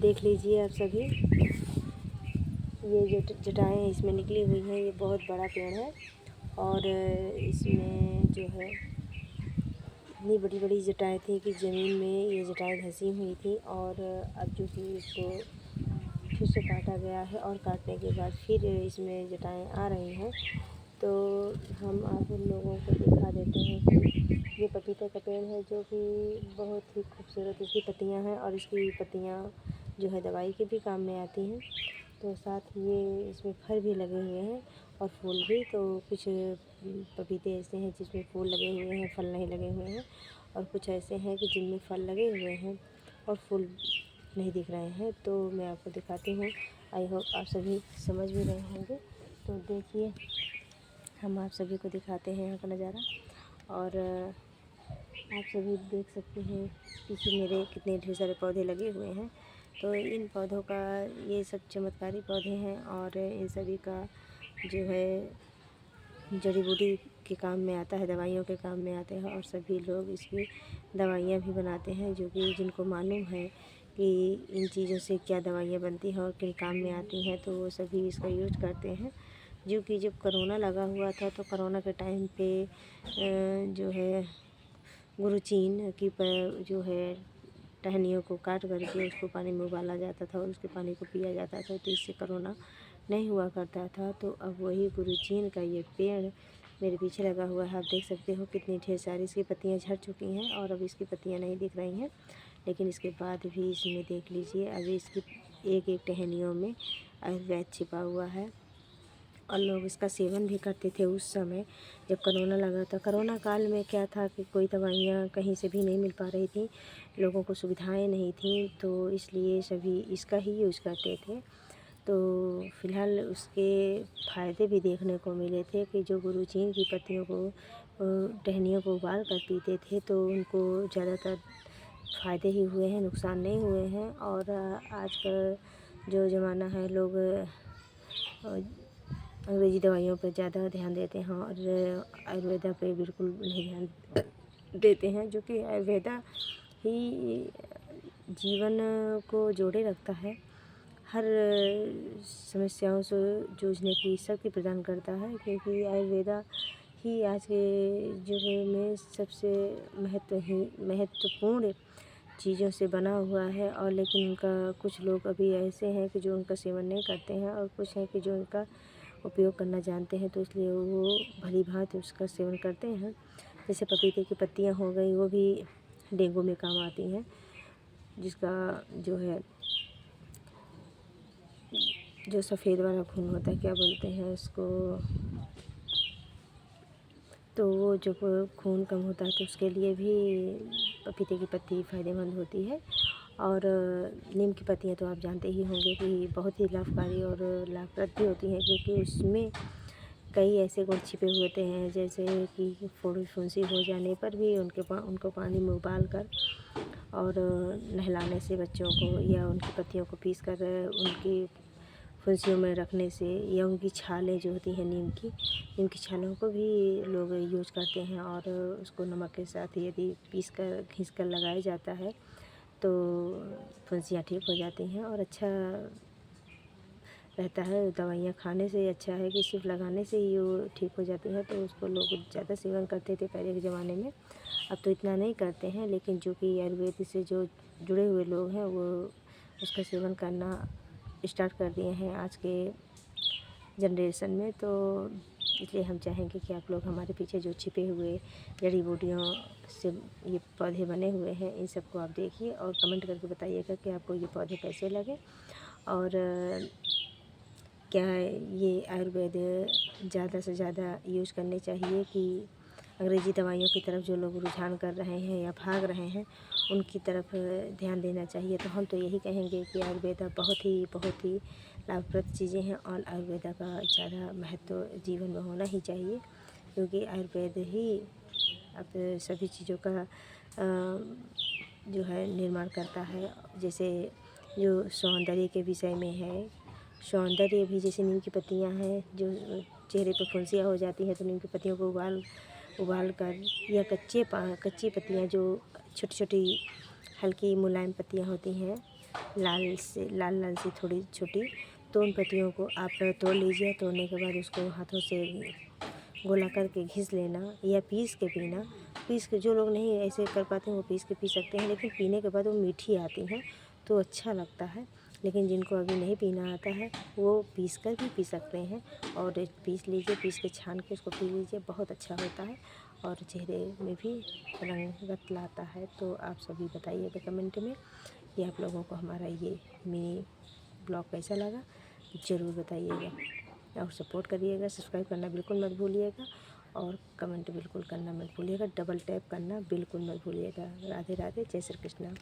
देख लीजिए आप सभी, ये जो जटाएँ इसमें निकली हुई हैं, ये बहुत बड़ा पेड़ है और इसमें जो है इतनी बड़ी बड़ी जटाएँ थी कि ज़मीन में ये जटाएँ धंसी हुई थी। और अब जो कि इसको फिर से काटा गया है और काटने के बाद फिर इसमें जटाएँ आ रही हैं। तो हम आप लोगों को दिखा देते हैं कि ये पपीते का पेड़ है, जो कि बहुत ही खूबसूरत इसकी पत्तियां हैं और इसकी पत्तियां जो है दवाई के भी काम में आती हैं। तो साथ ये इसमें फल भी लगे हुए हैं और फूल भी। तो कुछ पपीते ऐसे हैं जिसमें फूल लगे हुए हैं, फल नहीं लगे हुए हैं, और कुछ ऐसे हैं कि जिनमें फल लगे हुए हैं और फूल नहीं दिख रहे हैं। तो मैं आपको दिखाती हूँ, आई होप आप सभी समझ भी रहे होंगे। तो देखिए, हम आप सभी को दिखाते हैं यहाँ का नज़ारा। और आप सभी देख सकते हैं पीछे मेरे कितने ढेर सारे पौधे लगे हुए हैं। तो इन पौधों का, ये सब चमत्कारी पौधे हैं और इन सभी का जो है जड़ी बूटी के काम में आता है, दवाइयों के काम में आते हैं। और सभी लोग इसकी दवाइयाँ भी बनाते हैं, जो कि जिनको मालूम है कि इन चीज़ों से क्या दवाइयाँ बनती हैं और किन काम में आती हैं, तो वो सभी इसका यूज करते हैं। जो कि जब कोरोना लगा हुआ था, तो कोरोना के टाइम पे जो है गुरुचीन की जो है टहनियों को काट करके उसको पानी में उबाला जाता था और उसके पानी को पिया जाता था, तो इससे कोरोना नहीं हुआ करता था। तो अब वही गुरुचीन का ये पेड़ मेरे पीछे लगा हुआ है। आप देख सकते हो कितनी ढेर सारी इसकी पत्तियां झड़ चुकी हैं और अब इसकी पत्तियां नहीं दिख रही हैं। लेकिन इसके बाद भी इसमें देख लीजिए, अभी इसकी एक एक टहनियों में आयुर्वेद छिपा हुआ है और लोग इसका सेवन भी करते थे उस समय जब कोरोना लगा था। कोरोना काल में क्या था कि कोई दवाइयाँ कहीं से भी नहीं मिल पा रही थी, लोगों को सुविधाएं नहीं थी, तो इसलिए सभी इसका ही यूज़ करते थे। तो फ़िलहाल उसके फ़ायदे भी देखने को मिले थे कि जो गुरुचीन की पत्तियों को टहनियों को उबाल कर पीते थे, तो उनको ज़्यादातर फ़ायदे ही हुए हैं, नुकसान नहीं हुए हैं। और आज का जो ज़माना है, लोग अंग्रेज़ी दवाइयों पर ज़्यादा ध्यान देते हैं और आयुर्वेदा पे बिल्कुल नहीं ध्यान देते हैं, जो कि आयुर्वेदा ही जीवन को जोड़े रखता है, हर समस्याओं से जूझने की शक्ति प्रदान करता है। क्योंकि आयुर्वेदा ही आज के युग में सबसे महत्वपूर्ण चीज़ों से बना हुआ है। और लेकिन उनका कुछ लोग अभी ऐसे हैं कि जो उनका सेवन नहीं करते हैं और कुछ हैं कि जो उनका उपयोग करना जानते हैं, तो इसलिए वो भली भांति उसका सेवन करते हैं। जैसे पपीते की पत्तियां हो गई, वो भी डेंगू में काम आती हैं, जिसका जो है जो सफ़ेद वाला खून होता है, क्या बोलते हैं उसको, तो वो जब खून कम होता है तो उसके लिए भी पपीते की पत्ती फ़ायदेमंद होती है। और नीम की पत्तियाँ तो आप जानते ही होंगे कि बहुत ही लाभकारी और लाभप्रद भी होती हैं, क्योंकि उसमें कई ऐसे गुण छिपे हुए होते हैं, जैसे कि फोड़ी फुंसी हो जाने पर भी उनको पानी में उबाल कर और नहलाने से बच्चों को, या उनकी पत्तियों को पीस कर उनकी फुंसियों में रखने से, या उनकी छालें जो होती हैं नीम की छालों को भी लोग यूज करते हैं और उसको नमक के साथ यदि पीस कर घिस कर लगाया जाता है तो फुंसियाँ ठीक हो जाती हैं और अच्छा रहता है। दवाइयाँ खाने से अच्छा है कि सिर्फ लगाने से ही वो ठीक हो जाती हैं। तो उसको लोग ज़्यादा सेवन करते थे पहले के ज़माने में, अब तो इतना नहीं करते हैं। लेकिन जो कि आयुर्वेद से जो जुड़े हुए लोग हैं, वो उसका सेवन करना स्टार्ट कर दिए हैं आज के जनरेशन में। तो इसलिए हम चाहेंगे कि आप लोग हमारे पीछे जो छिपे हुए जड़ी बूटियों से ये पौधे बने हुए हैं, इन सबको आप देखिए और कमेंट करके बताइएगा कि आपको ये पौधे कैसे लगे। और क्या ये आयुर्वेद ज़्यादा से ज़्यादा यूज़ करने चाहिए कि अंग्रेज़ी दवाइयों की तरफ जो लोग रुझान कर रहे हैं या भाग रहे हैं, उनकी तरफ ध्यान देना चाहिए। तो हम तो यही कहेंगे कि आयुर्वेदा बहुत ही लाभप्रद चीज़ें हैं और आयुर्वेदा का ज़्यादा महत्व जीवन में होना ही चाहिए, क्योंकि आयुर्वेद ही अब सभी चीज़ों का जो है निर्माण करता है। जैसे जो सौंदर्य के विषय में है, सौंदर्य भी जैसे नीम की पत्तियां हैं, जो चेहरे पर फुंसियाँ हो जाती हैं तो नीम की पत्तियों को उबाल कर, या कच्ची पत्तियां जो छोटी छोटी हल्की मुलायम पत्तियाँ होती हैं, लाल से लाल लाल सी थोड़ी छोटी, तो उन पत्तियों को आप तोड़ लीजिए। तोड़ने के बाद उसको हाथों से गोला करके घिस लेना या पीस के पीना। पीस के, जो लोग नहीं ऐसे कर पाते हैं वो पीस के पी सकते हैं, लेकिन पीने के बाद वो मीठी आती हैं तो अच्छा लगता है। लेकिन जिनको अभी नहीं पीना आता है वो पीस कर भी पी सकते हैं। और पीस लीजिए, पीस के छान के उसको पी लीजिए, बहुत अच्छा होता है और चेहरे में भी रंगत लाता है। तो आप सभी बताइएगा कमेंट में कि आप लोगों को हमारा ये मिनी ब्लॉग कैसा लगा, ज़रूर बताइएगा और सपोर्ट करिएगा। सब्सक्राइब करना बिल्कुल मत भूलिएगा और कमेंट बिल्कुल करना मत भूलिएगा। डबल टैप करना बिल्कुल मत भूलिएगा। राधे राधे, जय श्री कृष्णा।